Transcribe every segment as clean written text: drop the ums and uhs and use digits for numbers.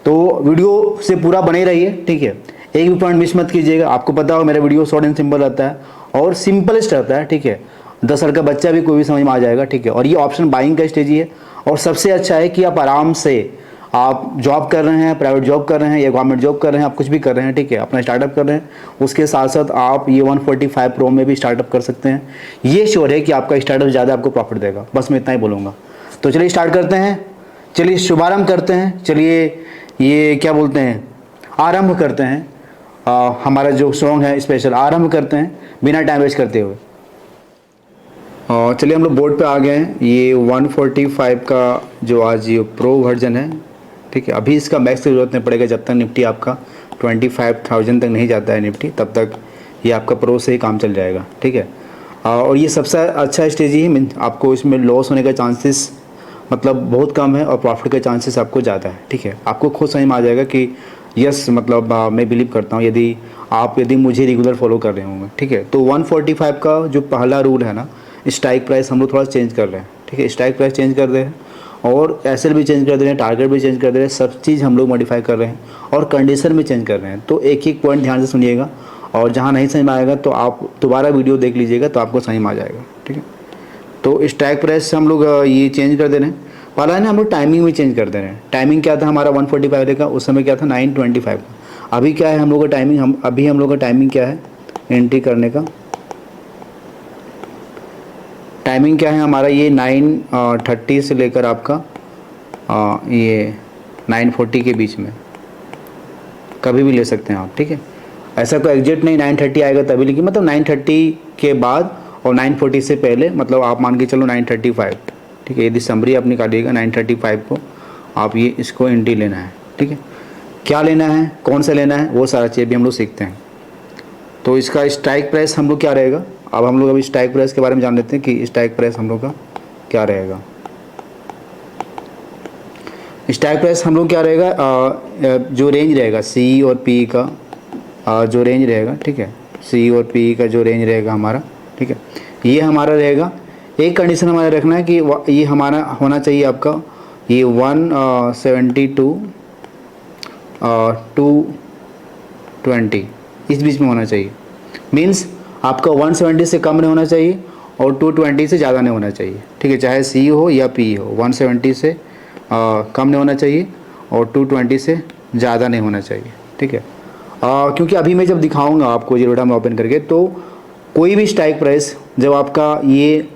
तो वीडियो से पूरा बने रहिए, ठीक है, एक भी पॉइंट मिस मत कीजिएगा। आपको पता हो मेरा वीडियो शॉर्ट एंड सिंपल रहता है और सिंपलेस्ट रहता है, ठीक है, 10 साल का बच्चा भी कोई भी समझ में आ जाएगा, ठीक है। और ये ऑप्शन बाइंग का स्टेज ही है और सबसे अच्छा है कि आप आराम से आप जॉब कर रहे हैं, प्राइवेट जॉब कर रहे हैं या गवर्नमेंट जॉब कर रहे हैं, आप कुछ भी कर रहे हैं, ठीक है, अपना स्टार्टअप कर रहे हैं, उसके साथ साथ आप ये 145 प्रो में भी स्टार्टअप कर सकते हैं। ये श्योर है कि आपका स्टार्टअप ज़्यादा आपको प्रॉफिट देगा। बस मैं इतना ही बोलूँगा। तो चलिए स्टार्ट करते हैं, चलिए शुभारंभ करते हैं, चलिए ये क्या बोलते हैं, आरंभ करते हैं। हमारा जो सॉन्ग है स्पेशल आरंभ करते हैं बिना टाइम वेस्ट करते हुए। चलिए हम लोग बोर्ड पे आ गए हैं। ये 145 का जो आज ये प्रो वर्जन है, ठीक है। अभी इसका मैक्स की ज़रूरत नहीं पड़ेगा जब तक निफ्टी आपका 25,000 तक नहीं जाता है निफ्टी, तब तक ये आपका प्रो से ही काम चल जाएगा, ठीक है। और ये सबसे अच्छा स्टेज ही है, आपको इसमें लॉस होने का चांसेस मतलब बहुत कम है और प्रॉफिट के चांसेस आपको ज़्यादा है, ठीक है। आपको खुद समझ में आ जाएगा कि यस मतलब मैं बिलीव करता हूँ यदि मुझे रेगुलर फॉलो कर रहे होंगे, ठीक है। तो 145 का जो पहला रूल है ना, स्ट्राइक प्राइस हम लोग थोड़ा चेंज कर रहे हैं, ठीक है। स्ट्राइक प्राइस चेंज कर रहे हैं और एसएल भी चेंज कर दे रहे हैं, टारगेट भी चेंज कर दे रहे हैं, सब चीज़ हम लोग मॉडिफाई कर रहे हैं और कंडीशन भी चेंज कर रहे हैं। तो एक एक पॉइंट ध्यान से सुनिएगा और जहाँ नहीं समझ में आएगा तो आप दोबारा वीडियो देख लीजिएगा तो आपको समझ में आ जाएगा, ठीक है। तो स्ट्राइक प्राइस से हम लोग ये चेंज कर दे रहे हैं। पहला है ना, हम लोग टाइमिंग भी चेंज कर दे रहे हैं। टाइमिंग क्या था हमारा 145 का, उस समय क्या था 9:25 का। अभी क्या है हम लोग का टाइमिंग, हम लोग का टाइमिंग क्या है एंट्री करने का, टाइमिंग क्या है हमारा, ये 9:30 से लेकर आपका ये 9:40 के बीच में कभी भी ले सकते हैं आप, ठीक है। ऐसा कोई एग्जैक्ट नहीं 9:30 आएगा तभी लिखिए, मतलब 9:30 के बाद और 9:40 से पहले, मतलब आप मान के चलो 9:35, ठीक है। यदि समरी आप निकालिएगा 9:35 को आप ये इसको एंट्री लेना है, ठीक है। क्या लेना है, कौन सा लेना है, वो सारा चीज़ भी हम लोग सीखते हैं। तो इसका स्ट्राइक प्राइस हम लोग क्या रहेगा, अब हम लोग अभी स्ट्राइक प्राइस के बारे में जान लेते हैं कि स्ट्राइक प्राइस हम लोग का क्या रहेगा। स्ट्राइक प्राइस हम लोग क्या रहेगा, जो रेंज रहेगा सी और पी का, जो रेंज रहेगा, ठीक है, सी और पी का जो रेंज रहेगा हमारा, ठीक है, ये हमारा रहेगा। एक कंडीशन हमारा रखना है कि ये हमारा होना चाहिए आपका ये 172 220 इस बीच में होना चाहिए। मीन्स आपका 170 से कम नहीं होना चाहिए और 220 से ज़्यादा नहीं होना चाहिए, ठीक है। चाहे सी हो या पी हो, 170 से कम नहीं होना चाहिए और 220 से ज़्यादा नहीं होना चाहिए, ठीक है। क्योंकि अभी मैं जब दिखाऊंगा आपको जीरोडा में ओपन करके, तो कोई भी स्ट्राइक प्राइस जब आपका ये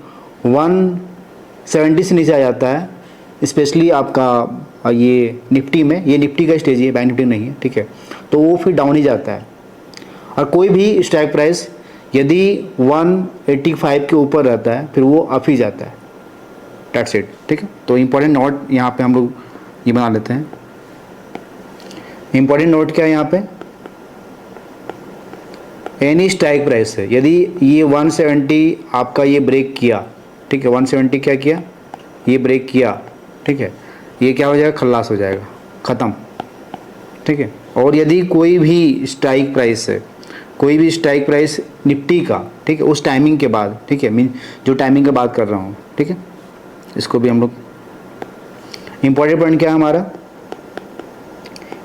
170 से नीचे आ जाता है, स्पेशली आपका ये निफ्टी में, ये निफ्टी का स्टेज है, बैंक निफ्टी नहीं है, ठीक है, तो वो फिर डाउन ही जाता है। और कोई भी स्ट्राइक प्राइस यदि 185 के ऊपर रहता है फिर वो अप ही जाता है, डेट्स इट, ठीक है। तो इम्पोर्टेंट नोट यहाँ पे हम लोग ये बना लेते हैं। इम्पोर्टेंट नोट क्या है यहाँ पे, एनी स्ट्राइक प्राइस है यदि ये 170 आपका ये ब्रेक किया, ठीक है, 170 क्या किया, ये ब्रेक किया, ठीक है, ये क्या हो जाएगा, खल्लास हो जाएगा, ख़त्म, ठीक है। और यदि कोई भी स्ट्राइक प्राइस है, कोई भी स्ट्राइक प्राइस निफ्टी का, ठीक है, उस टाइमिंग के बाद, ठीक है, मीन जो टाइमिंग की बात कर रहा हूँ, ठीक है, इसको भी हम लोग इम्पोर्टेंट पॉइंट क्या है हमारा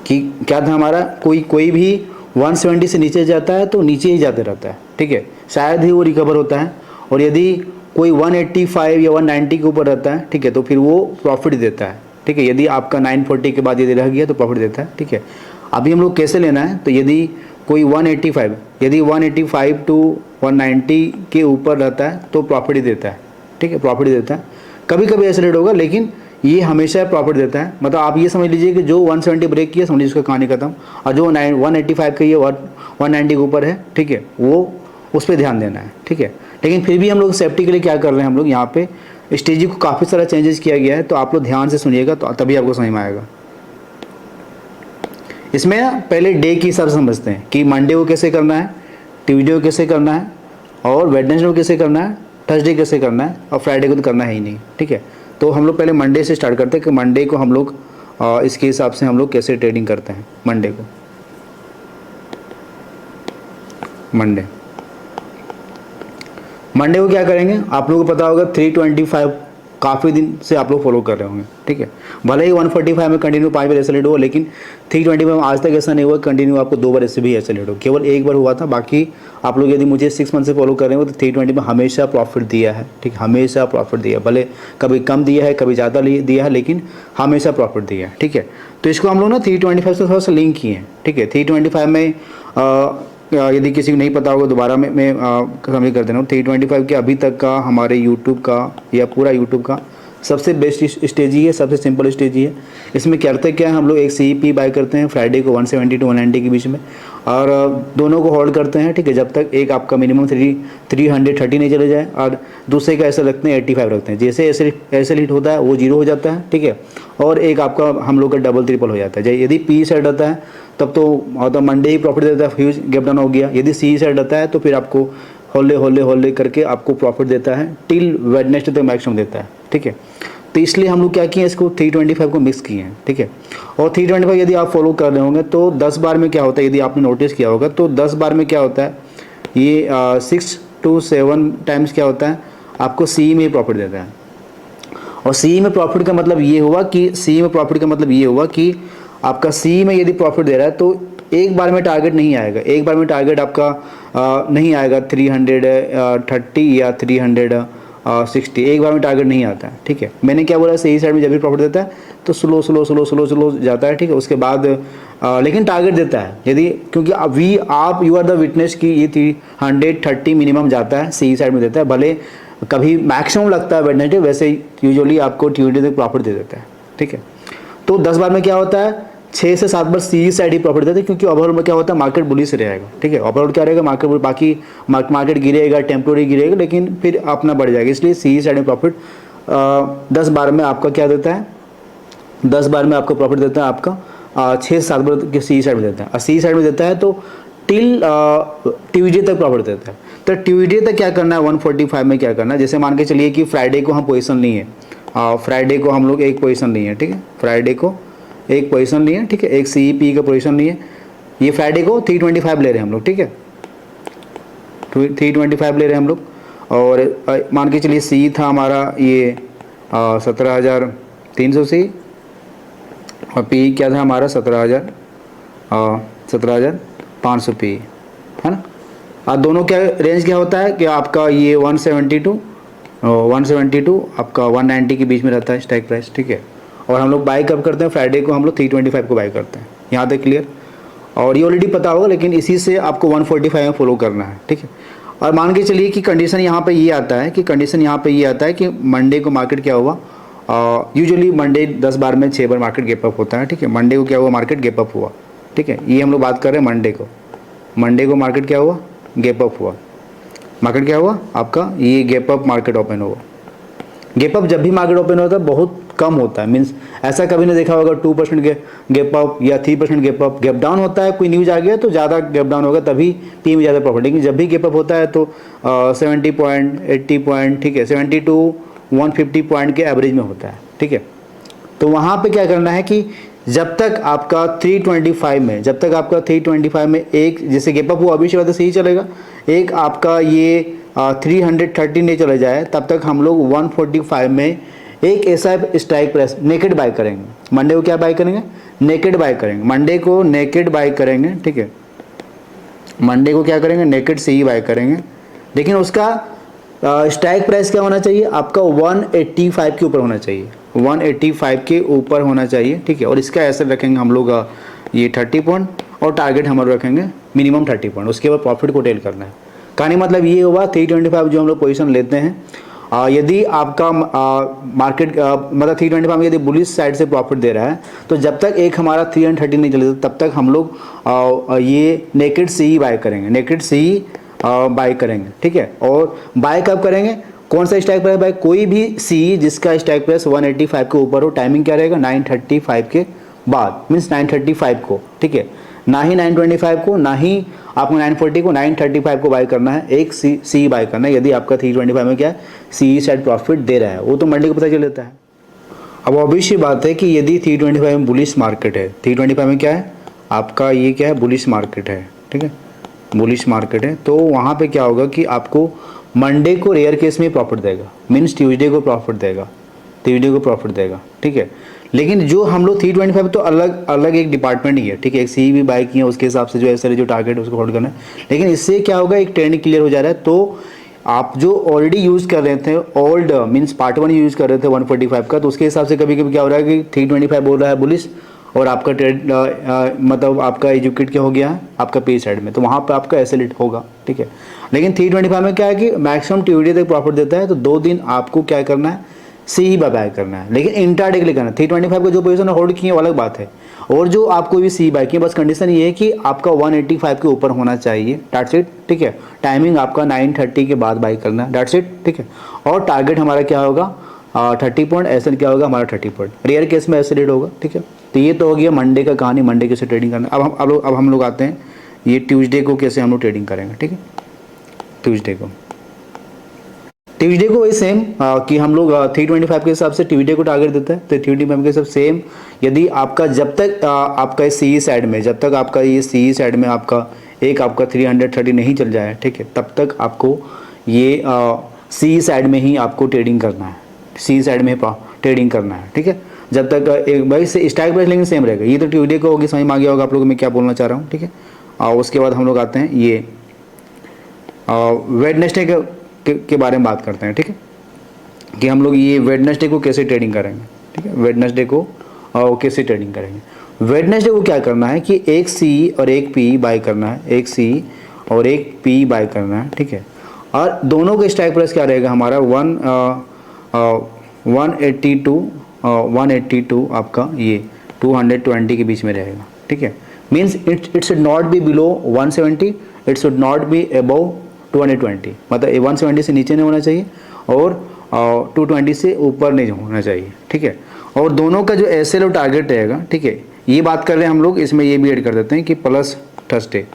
कि क्या था हमारा, कोई भी 170 से नीचे जाता है तो नीचे ही जाते रहता है, ठीक है, शायद ही वो रिकवर होता है। और यदि कोई 185 या 190 के ऊपर रहता है, ठीक है, तो फिर वो प्रॉफिट देता है, ठीक है। यदि आपका 940 के बाद यदि रह गया तो प्रॉफिट देता है, ठीक है। अभी हम लोग कैसे लेना है, तो यदि कोई 185 यदि 185 टू 190 के ऊपर रहता है तो प्रॉफिट ही देता है, ठीक है, प्रॉफिट देता है। कभी कभी ऐसे रेट होगा लेकिन ये हमेशा प्रॉफिट देता है। मतलब आप ये समझ लीजिए कि जो 170 ब्रेक किया समझ लीजिए उसका कहानी खत्म, और जो 185 का ये 190 के ऊपर है, ठीक है, वो उस पर ध्यान देना है, ठीक है। लेकिन फिर भी हम लोग सेफ्टी के लिए क्या कर रहे हैं, हम लोग यहाँ पे स्टेजी को काफ़ी सारा चेंजेस किया गया है, तो आप लोग ध्यान से सुनिएगा तो तभी आपको समझ में आएगा। इसमें पहले डे के हिसाब से समझते हैं कि मंडे को कैसे करना है, ट्यूसडे को कैसे करना है, और वेडनेसडे को कैसे करना है, थर्सडे कैसे करना है, और फ्राइडे को तो करना है ही नहीं, ठीक है। तो हम लोग पहले मंडे से स्टार्ट करते हैं कि मंडे को हम लोग इसके हिसाब से हम लोग कैसे ट्रेडिंग करते हैं। मंडे को क्या करेंगे, आप लोगों को पता होगा 325 काफ़ी दिन से आप लोग फॉलो कर रहे होंगे, ठीक है। भले ही 145 में कंटिन्यू 5 बार ऐसे लेट हो, लेकिन 320 में आज तक ऐसा नहीं हुआ कंटिन्यू आपको 2 बार ऐसे भी ऐसे लेट हो, केवल एक बार हुआ था। बाकी आप लोग यदि मुझे 6 मंथ से फॉलो कर रहे हो तो 320 में हमेशा प्रॉफिट दिया है, ठीक है, हमेशा प्रॉफिट दिया है। भले कभी कम दिया है, कभी ज़्यादा दिया है, लेकिन हमेशा प्रॉफिट दिया है, ठीक है। तो इसको हम लोग ना 325 से थोड़ा सा लिंक किए हैं, ठीक है। 325 में यदि किसी को नहीं पता होगा दोबारा मैं समझ कर दे रहा हूँ। 325 के अभी तक का हमारे यूट्यूब का या पूरा यूट्यूब का सबसे बेस्ट स्टेज ही है, सबसे सिंपल स्टेज ही है। इसमें करते क्या है, हम लोग एक CEP बाय करते हैं फ्राइडे को 170 to 190 के बीच में, और दोनों को होल्ड करते हैं, ठीक है, जब तक एक आपका मिनिमम 330 नहीं चले जाए, और दूसरे का ऐसा रखते हैं 85 रखते हैं। जैसे ऐसे हिट होता है वो 0 हो जाता है, ठीक है, और एक आपका हम लोग का डबल ट्रिपल हो जाता है। यदि P साइड रहता है तब तो मंडे ही प्रॉफिट देता है, ह्यूज गैप डाउन हो गया। यदि C साइड रहता है तो फिर आपको होल्डे करके आपको प्रॉफिट देता है, टिल वेडनेसडे तक मैक्सिमम देता है, ठीक है। तो इसलिए हम लोग क्या किए, इसको 325 को मिक्स किए हैं, ठीक है। और 325 यदि आप फॉलो कर रहे होंगे तो 10 बार में क्या होता है, यदि आपने नोटिस किया होगा तो 10 बार में क्या होता है, ये 6 to 7 टाइम्स क्या होता है, आपको CE में प्रॉफिट देता है। और CE में प्रॉफिट का मतलब ये हुआ कि आपका CE में यदि प्रॉफिट दे रहा है तो एक बार में टारगेट नहीं आएगा, एक बार में टारगेट आपका नहीं आएगा 330 या 360, एक बार में टारगेट नहीं आता है, ठीक है। मैंने क्या बोला, CE साइड में जब भी प्रॉफिट देता है तो स्लो जाता है, ठीक है। उसके बाद लेकिन टारगेट देता है, यदि क्योंकि आप यू आर द विटनेस कि ये 330 मिनिमम जाता है, CE साइड में देता है। भले कभी मैक्सिमम लगता है वेडनेसडे, वैसे यूजुअली आपको ट्यूसडे तक प्रॉफिट दे देता है, ठीक है। तो 10 बार में क्या होता है, 6 से 7 बार CE साइड ही प्रॉफिट देते हैं, क्योंकि ओवरऑल में क्या होता है, मार्केट बुलिश रहेगा, ठीक है। ओवरऑल क्या रहेगा, मार्केट बाकी मार्केट गिरेगा, टेम्पोररी गिरेगा, लेकिन फिर अपना बढ़ जाएगा। इसलिए CE साइड में प्रॉफिट 10 बार में आपका क्या देता है, 10 बार में आपको प्रॉफिट देता है आपका 6 से 7 बार के CE साइड में देता है। और CE साइड में देता है तो टिल ट्यूसडे तक प्रॉफिट देता है। तो ट्यूसडे तक क्या करना है, 145 में क्या करना है, जैसे मान के चलिए कि फ्राइडे को हम पोजीशन लिए है, फ्राइडे को हम लोग एक पोजीशन लिए हैं, ठीक है, फ्राइडे को एक पोजीशन लिए हैं, ठीक है, एक CEP का पोजीशन लिए, ये फ्राइडे को 325 ले रहे हैं हम लोग, ठीक है, 325 ले रहे हैं हम लोग। और मान के चलिए CE था हमारा ये 17,300 CE, और PE क्या था हमारा 17,500 PE, है ना। और दोनों क्या रेंज क्या होता है कि आपका ये 172 आपका 190 के बीच में रहता है स्ट्राइक प्राइस, ठीक है। और हम लोग बाय कब करते हैं, फ्राइडे को हम लोग 325 को बाय करते हैं। यहाँ तक क्लियर, और ये ऑलरेडी पता होगा, लेकिन इसी से आपको 145 में फॉलो करना है, ठीक है। और मान के चलिए कि कंडीशन यहाँ पे ये आता है कि मंडे को मार्केट क्या हुआ, यूजुअली मंडे 10 बार में 6 बार मार्केट गैप अप होता है, ठीक है। मंडे को क्या हुआ, मार्केट गैप अप हुआ, ठीक है। ये हम लोग बात कर रहे हैं मंडे को मार्केट क्या हुआ, गैप अप हुआ। मार्केट क्या हुआ आपका, ये गैप अप मार्केट ओपन हुआ। गैप अप जब भी मार्केट ओपन होता है बहुत कम होता है, मीन्स ऐसा कभी नहीं देखा होगा 2% गैप अप या 3% गैप अप। गैप डाउन होता है, कोई न्यूज आ गया तो ज़्यादा गैप डाउन होगा, तभी PE में ज़्यादा प्रॉफिट। लेकिन जब भी गैप अप होता है तो 70 पॉइंट 80 पॉइंट, ठीक है, 70 to 150 पॉइंट के एवरेज में होता है, ठीक है। तो वहाँ पे क्या करना है कि जब तक आपका 325 में एक जैसे गैप अप हुआ, अभी से सही चलेगा, एक आपका ये 330 नहीं चले जाए, तब तक हम लोग 145 में एक ऐसा स्ट्राइक प्राइस नेकेड बाय करेंगे। मंडे को क्या बाय करेंगे, नेकेड बाय करेंगे, मंडे को नेकेड बाय करेंगे, ठीक है। मंडे को क्या करेंगे, नेकेड CE बाय करेंगे। लेकिन उसका स्ट्राइक प्राइस क्या होना चाहिए, आपका 185 के ऊपर होना चाहिए, 185 के ऊपर होना चाहिए, ठीक है। और इसका ऐसे रखेंगे हम लोग ये 30 पॉइंट, और टारगेट हम लोग रखेंगे मिनिमम 30 पॉइंट। उसके बाद प्रॉफिट को टेल करना है। कहानी मतलब ये हुआ 325 जो हम लोग पोजीशन लेते हैं, यदि आपका मार्केट मतलब 325 में यदि बुलिश साइड से प्रॉफिट दे रहा है तो जब तक एक हमारा 330 नहीं चले तब तक हम लोग ये नेकेड CE बाय करेंगे, ठीक है। और बाय कब करेंगे, कौन सा स्ट्राइक प्राइस बाय, कोई भी CE जिसका स्ट्राइक प्राइस 185 के ऊपर हो। टाइमिंग क्या रहेगा, 9:35 के बाद, मीन्स 9:35 को, ठीक है, ना ही 9:25 को, ना ही आपको 9:40 को, 9:35 को बाय करना है, एक CE बाय करना है। यदि आपका 325 में क्या है CE साइड प्रॉफिट दे रहा है, वो तो मंडे को पता चल जाता है। अब ऑब्वियस बात है कि यदि 325 में बुलिश मार्केट है, 325 में क्या है आपका, ये क्या है, बुलिश मार्केट है, ठीक है, बुलिश मार्केट है, तो वहाँ पे क्या होगा कि आपको मंडे को रेयर केस में प्रॉफिट देगा, मीन्स ट्यूसडे को प्रॉफिट देगा, ट्यूजडे को प्रॉफिट देगा, ठीक है। लेकिन जो हम लोग 325 तो अलग अलग एक डिपार्टमेंट ही है, ठीक है। एक सी भी बाई किया, उसके हिसाब से जो ऐसे जो टारगेट है उसको होल्ड करना है। लेकिन इससे क्या होगा, एक ट्रेंड क्लियर हो जा रहा है। तो आप जो ऑलरेडी यूज़ कर रहे थे, ओल्ड मीन्स पार्ट 1 यूज़ कर रहे थे 145 का, तो उसके हिसाब से कभी कभी क्या हो रहा है कि 325 बोल रहा है बुलिश, और आपका ट्रेड मतलब आपका एजुकेट क्या हो गया है आपका पे साइड में, तो वहाँ पे आपका एसएलइट होगा, ठीक है। लेकिन 325 में क्या है कि मैक्सिमम ट्यूजडे तक प्रॉफिट देता है, तो 2 दिन आपको क्या करना है, सी ही बाय करना है। लेकिन इंट्राडे के लिए करना है। 325 का जो पोजीशन होल्ड किए वो अलग बात है, और जो आपको भी सी बाय किए, बस कंडीशन ये है कि आपका 185 के ऊपर होना चाहिए, डेट्स इट, ठीक है। टाइमिंग आपका 9:30 के बाद बाय करना है, डेट्स इट, ठीक है। और टारगेट हमारा क्या होगा 30 पॉइंट, एसएल क्या होगा हमारा 30 पॉइंट, रेयर केस में एसएल होगा, ठीक है। तो ये तो हो गया मंडे का कहानी, मंडे कैसे ट्रेडिंग करना। अब हम लोग आते हैं ये ट्यूसडे को कैसे हम लोग ट्रेडिंग करेंगे, ठीक है। ट्यूसडे को वही सेम कि हम लोग 325 के हिसाब से ट्यूसडे को टारगेट देता है, तो 325 के हिसाब सेम। यदि आपका जब तक आपका सी साइड में, जब तक आपका ये सी साइड में आपका 330 नहीं चल जाए, ठीक है, तब तक आपको ये सी साइड में ही आपको ट्रेडिंग करना है, सी साइड में ट्रेडिंग करना है, ठीक है। जब तक एक भाई से स्ट्राइक प्राइस लेकिन सेम रहेगा। ये तो ट्यूसडे को होगी, समझ में आ गया होगा आप लोगों को मैं क्या बोलना चाह रहा हूँ, ठीक है। और उसके बाद हम लोग आते हैं ये वेडनेसडे के बारे में बात करते हैं, ठीक है, कि हम लोग ये वेडनेसडे को कैसे ट्रेडिंग करेंगे, ठीक है। वेडनेसडे को कैसे ट्रेडिंग करेंगे। वेडनेसडे को क्या करना है कि एक सी और एक पी बाय करना है, एक सी और एक पी बाय करना है, ठीक है। और दोनों का स्ट्राइक प्राइस क्या रहेगा हमारा 182 आपका ये 220 के बीच में रहेगा, ठीक है। Means it should not be below 170, it should not be above 220, मतलब 170 से नीचे नहीं होना चाहिए और 220 से ऊपर नहीं होना चाहिए, ठीक है। और दोनों का जो एसएल और टारगेट रहेगा, ठीक है, ये बात कर रहे हैं हम लोग, इसमें ये भी ऐड कर देते हैं कि plus Thursday,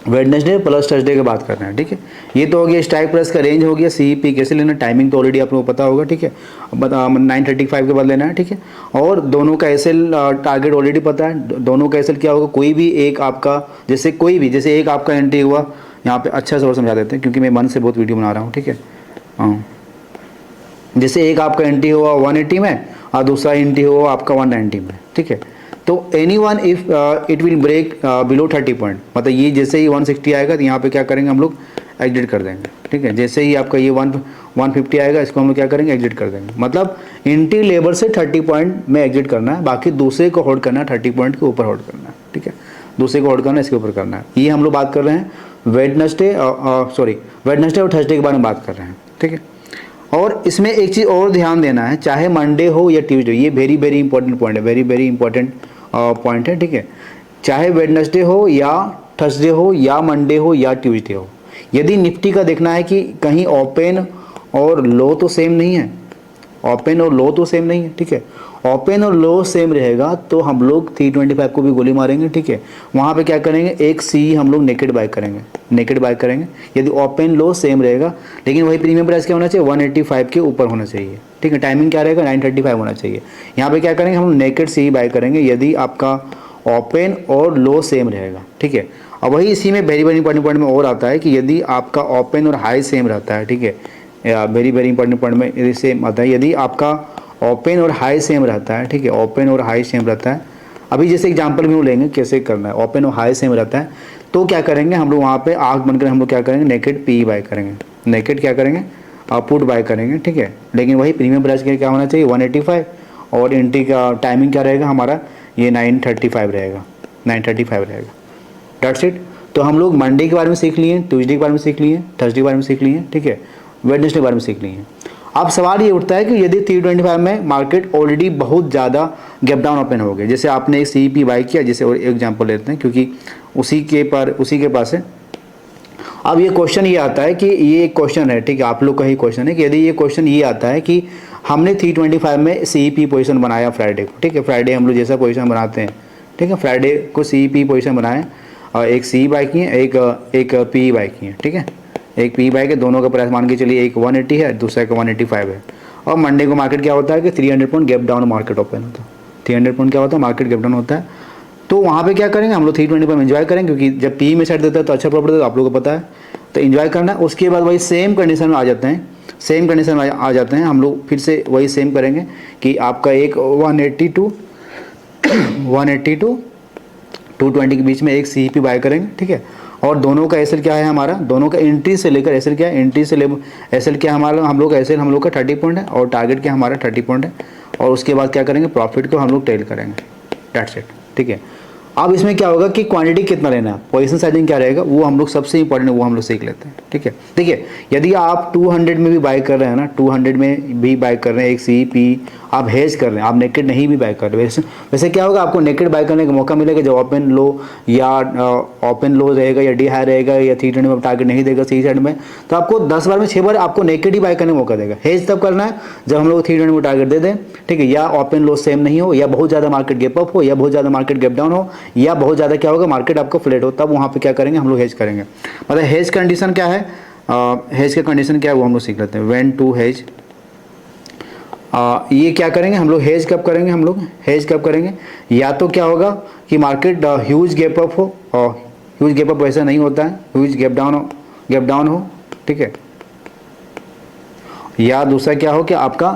Wednesday plus Thursday की बात कर रहे हैं, ठीक है। ये तो हो गया स्ट्राइक प्राइस का रेंज हो गया, सीईपी कैसे लेना, टाइमिंग तो ऑलरेडी आप लोगों को पता होगा, ठीक है। 9:35 के बाद लेना है, ठीक है। और दोनों का एसएल टारगेट ऑलरेडी पता है। दोनों का एसएल क्या होगा, कोई भी एक आपका जैसे एक आपका एंट्री हुआ, यहाँ पे अच्छा से और समझा देते हैं क्योंकि मैं मन से बहुत वीडियो बना रहा हूँ, ठीक है। हाँ, जैसे एक आपका एंट्री हुआ 180 में और दूसरा एंट्री हुआ आपका 190 में, ठीक है। तो any one if it will break below 30 point, मतलब ये जैसे ही 160 आएगा तो यहाँ पे क्या करेंगे हम लोग एग्जिट कर देंगे, ठीक है। जैसे ही आपका ये 150 आएगा इसको हम लोग क्या करेंगे एग्जिट कर देंगे। मतलब एंट्री लेवल से 30 पॉइंट में एग्जिट करना है, बाकी दूसरे को होल्ड करना है, 30 पॉइंट के ऊपर होल्ड करना है, ठीक है। दूसरे को होल्ड करना है, इसके ऊपर करना है। ये हम लोग बात कर रहे हैं वेडनेसडे और थर्सडे के बारे में बात कर रहे हैं, ठीक है। और इसमें एक चीज़ और ध्यान देना है, चाहे मंडे हो या ट्यूसडे, ये वेरी वेरी इंपॉर्टेंट पॉइंट है, वेरी वेरी इंपॉर्टेंट पॉइंट है, ठीक है। चाहे वेडनेसडे हो या थर्सडे हो या मंडे हो या ट्यूसडे हो, यदि निफ्टी का देखना है कि कहीं ओपन और लो तो सेम नहीं है, ओपन और लो तो सेम नहीं है, ठीक है। ओपन और लो सेम रहेगा तो हम लोग 325 को भी गोली मारेंगे, ठीक है। वहाँ पे क्या करेंगे, एक सी हम लोग नेकेड बाय करेंगे, यदि ओपन लो सेम रहेगा। लेकिन वही प्रीमियम प्राइस क्या होना चाहिए, 185 के ऊपर होना चाहिए, ठीक है। टाइमिंग क्या रहेगा, 9:35 होना चाहिए। यहाँ पे क्या करेंगे, हम नेकेड सी बाय करेंगे यदि आपका ओपन और लो सेम रहेगा, ठीक है। और वही इसी में वेरी वेरी इंपॉर्टेंट पॉइंट में और आता है कि यदि आपका ओपन और हाई सेम रहता है, ठीक है, वेरी वेरी इंपॉर्टेंट पॉइंट में यदि सेम आता है, यदि आपका ओपन और हाई सेम रहता है, ठीक है, ओपन और हाई सेम रहता है। अभी जैसे एग्जांपल भी लेंगे कैसे करना है, ओपन और हाई सेम रहता है तो क्या करेंगे हम लोग, वहाँ पे आंख बनकर हम लोग क्या करेंगे, नेकेड पी बाय करेंगे, नेकेड क्या करेंगे पुट बाय करेंगे, ठीक है। लेकिन वही प्रीमियम प्राइस क्या होना चाहिए 185, और एंट्री का टाइमिंग क्या रहेगा हमारा, ये 9:35 रहेगा, 9:35 रहेगा, डेट्स इट। तो हम लोग मंडे के बारे में सीख लिए, ट्यूसडे के बारे में सीख लिए, थर्सडे के बारे में सीख लिए, ठीक है, वेडनेसडे के बारे में सीख लिए। अब सवाल ये उठता है कि यदि 325 में मार्केट ऑलरेडी बहुत ज़्यादा गैप डाउन ओपन हो गए, जैसे आपने एक सीईपी बाय किया, जैसे और एग्जांपल लेते हैं क्योंकि उसी के पास है। अब ये क्वेश्चन ये आता है कि ये क्वेश्चन है, ठीक है, आप लोग का ही क्वेश्चन है कि यदि ये क्वेश्चन ये आता है कि हमने 325 में सीईपी पोजीशन बनाया फ्राइडे को, ठीक है, फ्राइडे हम लोग जैसा पोजीशन बनाते हैं, ठीक है, फ्राइडे को सीईपी पोजीशन बनाए और एक सी बाय किए, एक पी बाय किए, ठीक है, एक पी बाय के, दोनों का प्राइस मान के चलिए एक 180 है, दूसरा का 185 है। और मंडे को मार्केट क्या होता है कि 300 point gap down market open होता है, 300 पॉइंट क्या होता है, मार्केट गैप डाउन होता है। तो वहाँ पे क्या करेंगे हम लोग 325 में एंजॉय करेंगे, क्योंकि जब पी में सेट देता है तो अच्छा प्रॉफिट देता है, आप लोगों को पता है। तो एंजॉय करना है। उसके बाद वही सेम कंडीशन में आ जाते हैं, सेम कंडीशन में आ जाते हैं हम लोग, फिर से वही सेम करेंगे कि आपका एक 180 टू 220 के बीच में एक CEP बाय करेंगे, ठीक है। और दोनों का एसएल क्या है हमारा, दोनों का एंट्री से लेकर एसएल क्या है, एंट्री से ले एसएल क्या हमारा, हम लोग का एसएल हम लोग का 30 पॉइंट है और टारगेट क्या हमारा 30 पॉइंट है। और उसके बाद क्या करेंगे, प्रॉफिट को हम लोग टेल करेंगे, दैट्स इट, ठीक है। अब इसमें क्या होगा कि क्वांटिटी कितना लेना है, पोजीशन साइजिंग क्या रहेगा, वो हम लोग सबसे इंपॉर्टेंट है, वो हम लोग सीख लेते हैं, ठीक है। देखिए यदि आप 200 में भी बाय कर रहे हैं ना, 200 में भी बाय कर रहे हैं एक CEP, आप हेज कर रहे हैं, आप नेकेड नहीं भी बाय कर रहे हैं, वैसे क्या होगा, आपको नेकेड बाय करने का मौका मिलेगा जब ओपन लो या ओपन लो रहेगा या डी हाई रहेगा या 320 में टारगेट नहीं देगा सी साइड में, तो आपको 10 बार में 6 बार आपको नेकेड ही बाय करने का मौका देगा। हेज तब करना है जब हम लोग 320 में टारगेट दे दें, ठीक है, या ओपन लो सेम नहीं हो, या बहुत ज़्यादा मार्केट गैप अप हो, या बहुत ज़्यादा मार्केट गैप डाउन हो, या बहुत ज़्यादा क्या होगा मार्केट आपको फ्लैट हो, तब वहाँ पे क्या करेंगे हम लोग हेज करेंगे। मतलब हेज कंडीशन क्या है, हेज का कंडीशन क्या है वो हम लोग सीख लेते हैं। व्हेन टू हेज, ये क्या करेंगे हम लोग, हेज कब करेंगे हम लोग, हेज कब करेंगे, या तो क्या होगा कि मार्केट ह्यूज गैप अप हो, और ह्यूज गैप अप वैसा नहीं होता है, ह्यूज गैप डाउन हो, ठीक है। या दूसरा क्या हो कि आपका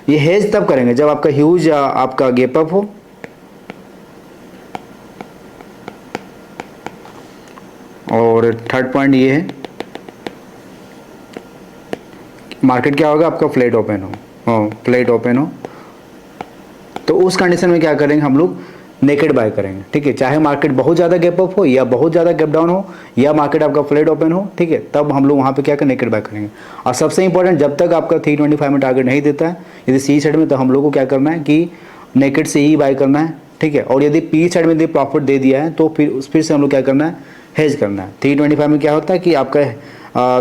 ये हेज तब करेंगे जब आपका ह्यूज आपका गैप अप हो, और थर्ड पॉइंट ये है मार्केट क्या होगा आपका फ्लैट ओपन हो, फ्लैट ओपन हो, तो उस कंडीशन में क्या करेंगे हम लोग नेकेड बाय करेंगे, ठीक है। चाहे मार्केट बहुत ज़्यादा गैप अप हो या बहुत ज़्यादा गैप डाउन हो या मार्केट आपका फ्लैट ओपन हो, ठीक है, तब हम लोग वहाँ पे क्या करें, नेकेड बाय करेंगे। और सबसे इंपॉर्टेंट, जब तक आपका 325 में टारगेट नहीं देता है यदि सी साइड में, तो हम लोग को क्या करना है कि नेकेड से ही बाय करना है, ठीक है। और यदि पी साइड में यदि प्रॉफिट दे दिया है तो फिर से हम लोग क्या करना है, हेज करना है। 325 में क्या होता है कि आपका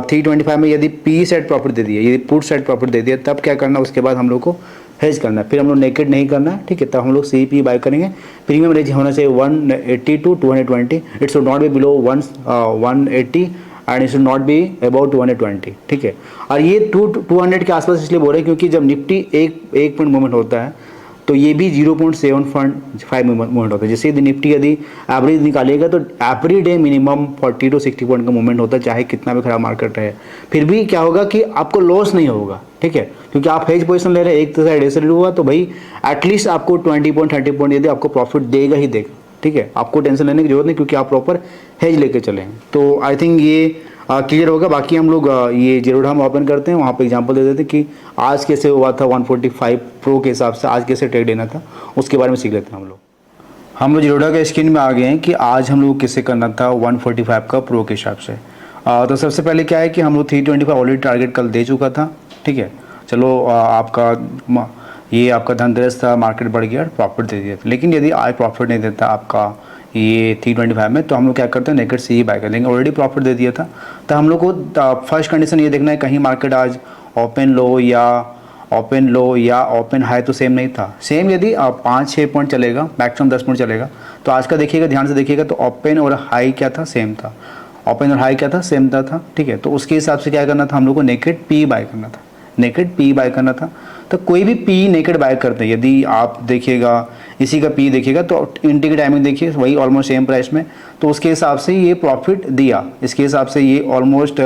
325 में यदि पी साइड प्रॉफिट दे दिया, यदि पुट साइड प्रॉफिट दे दिया, तब क्या करना है, उसके बाद हम लोग को हेज करना है। फिर हम लोग नेकेड नहीं करना है, ठीक है, तब हम लोग CEP बाय करेंगे। प्रीमियम रेंज होना चाहिए 180 to 220, it should not be below 180 and it should not be about 220, ठीक है। और ये 200 के आसपास इसलिए बोल रहे हैं क्योंकि जब निफ्टी एक पॉइंट मूवमेंट होता है तो ये भी 0.75 मूवमेंट होता है। जैसे यदि निफ्टी यदि एवरेज निकालिएगा तो every day minimum 40 to 60 point का मूवमेंट होता है, चाहे कितना भी खराब मार्केट रहे। फिर भी क्या होगा कि आपको लॉस नहीं होगा, ठीक है, क्योंकि आप हेज पोजीशन ले रहे हैं, एक तो साइड ऐसे हुआ तो भाई एटलीस्ट आपको 20 पॉइंट 30 पॉइंट यदि आपको प्रॉफिट देगा ही देगा, ठीक है। आपको टेंशन लेने की जरूरत नहीं क्योंकि आप प्रॉपर हेज लेके चलेंगे। तो आई थिंक ये क्लियर होगा। बाकी हम लोग ये जेरोडा हम ओपन करते हैं, वहाँ पे एग्जांपल दे देते हैं कि आज कैसे हुआ था 145 प्रो के हिसाब से, आज कैसे ट्रेड लेना था, उसके बारे में सीख लेते हैं हम लोग जेरोडा के स्क्रीन में आ गए हैं कि आज हम लोग कैसे करना था 145 का प्रो के हिसाब से। तो सबसे पहले क्या है कि हम लोग 325 ऑलरेडी टारगेट कल दे चुका था, ठीक है। चलो आपका ये आपका धनतेरस था, मार्केट बढ़ गया, प्रॉफिट दे दिया था। लेकिन यदि आज प्रॉफिट नहीं देता आपका ये 325 में, तो हम लोग क्या करते हैं, नेकेड से ही बाय कर लेंगे। ऑलरेडी प्रॉफिट दे दिया था, तो हम लोग को फर्स्ट कंडीशन ये देखना है कहीं मार्केट आज ओपन लो या ओपन हाई तो सेम नहीं था। सेम यदि 5-6 पॉइंट चलेगा, मैक्सिमम 10 पॉइंट चलेगा, तो आज का देखिएगा, ध्यान से देखिएगा, तो ओपन और हाई क्या था, सेम था। ओपन और हाई क्या था, सेम था, ठीक है। तो उसके हिसाब से क्या करना था, हम लोग को नेकेड पी बाय करना था, नेकेड पी बाय करना था। तो कोई भी पी नेकेड बाय करते हैं, यदि आप देखिएगा इसी का पी देखिएगा तो इंट्री की टाइमिंग देखिए वही ऑलमोस्ट सेम प्राइस में, तो उसके हिसाब से ये प्रॉफिट दिया, इसके हिसाब से ये ऑलमोस्ट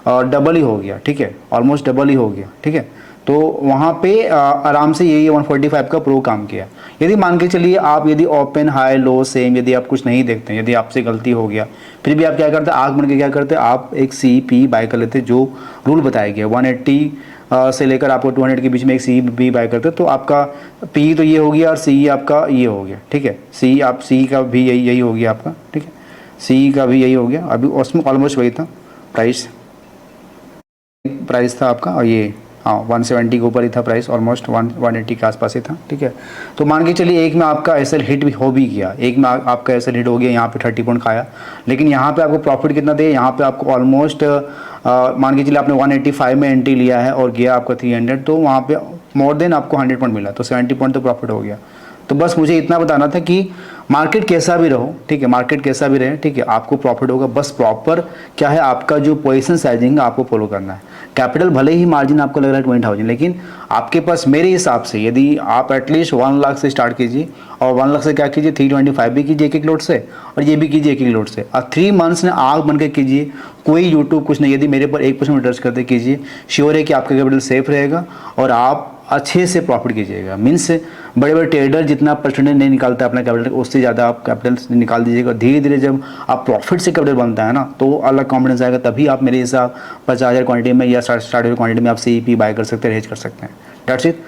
डबल ही हो गया, ठीक है, ऑलमोस्ट डबल ही हो गया, ठीक है। तो वहाँ पे आराम से ये 145 का प्रो काम किया। यदि मान के चलिए आप यदि ओपन हाई लो सेम यदि आप कुछ नहीं देखते हैं, यदि आपसे गलती हो गया, फिर भी आप क्या करते हैं, आग बन के क्या करते हैं, आप एक CP बाय कर लेते, जो रूल बताया गया 180 से लेकर आपको 200 के बीच में एक CP बाय करते, तो आपका P तो ये हो गया और C आपका ये हो गया, ठीक है। C का भी यही हो गया आपका, ठीक है, C का भी यही हो गया। अभी उसमें ऑलमोस्ट वही था, प्राइस था आपका, और ये 170 के ऊपर ही था प्राइस, ऑलमोस्ट 180 के आसपास ही था, ठीक है। तो मान के चलिए एक में आपका SL हिट भी हो भी गया, एक में आपका SL हिट हो गया, यहाँ पे 30 पॉइंट खाया, लेकिन यहाँ पे आपको प्रॉफिट कितना दे, यहाँ पे आपको ऑलमोस्ट मान के चलिए आपने 185 में एंट्री लिया है और गया आपका 300, तो वहाँ पे मोर देन आपको 100 पॉइंट मिला, तो 70 पॉइंट तो प्रॉफिट हो गया। तो बस मुझे इतना बताना था कि मार्केट कैसा भी रहो, ठीक है, मार्केट कैसा भी रहे, ठीक है, आपको प्रॉफिट होगा, बस प्रॉपर क्या है आपका जो पोजीशन साइजिंग आपको फॉलो करना है। कैपिटल भले ही मार्जिन आपको लग रहा है 20,000, लेकिन आपके पास मेरे हिसाब से यदि आप एटलीस्ट 1 लाख से स्टार्ट कीजिए, और 1 लाख से क्या कीजिए 325 भी कीजिए एक लोट से, और ये भी कीजिए एक लोट से, और 3 मंथ्स में आग बन के कीजिए। कोई यूट्यूब कुछ नहीं, यदि मेरे पर 1% इंटरेस्ट करते कीजिए, श्योर है कि आपका कैपिटल सेफ रहेगा और आप अच्छे से प्रॉफिट कीजिएगा। मीन्स बड़े बड़े ट्रेडर जितना परसेंटेज नहीं निकालता अपना कैपिटल, उससे ज़्यादा आप कैपिटल निकाल दीजिएगा। धीरे धीरे जब आप प्रॉफिट से कैपिटल बनता है ना, तो अलग कॉन्फिडेंस आएगा, तभी आप मेरे हिसाब 50,000 क्वांटिटी में या 60,000 क्वांटिटी में आप CEP बाय कर सकते हैं, हेज कर सकते हैं। That's it.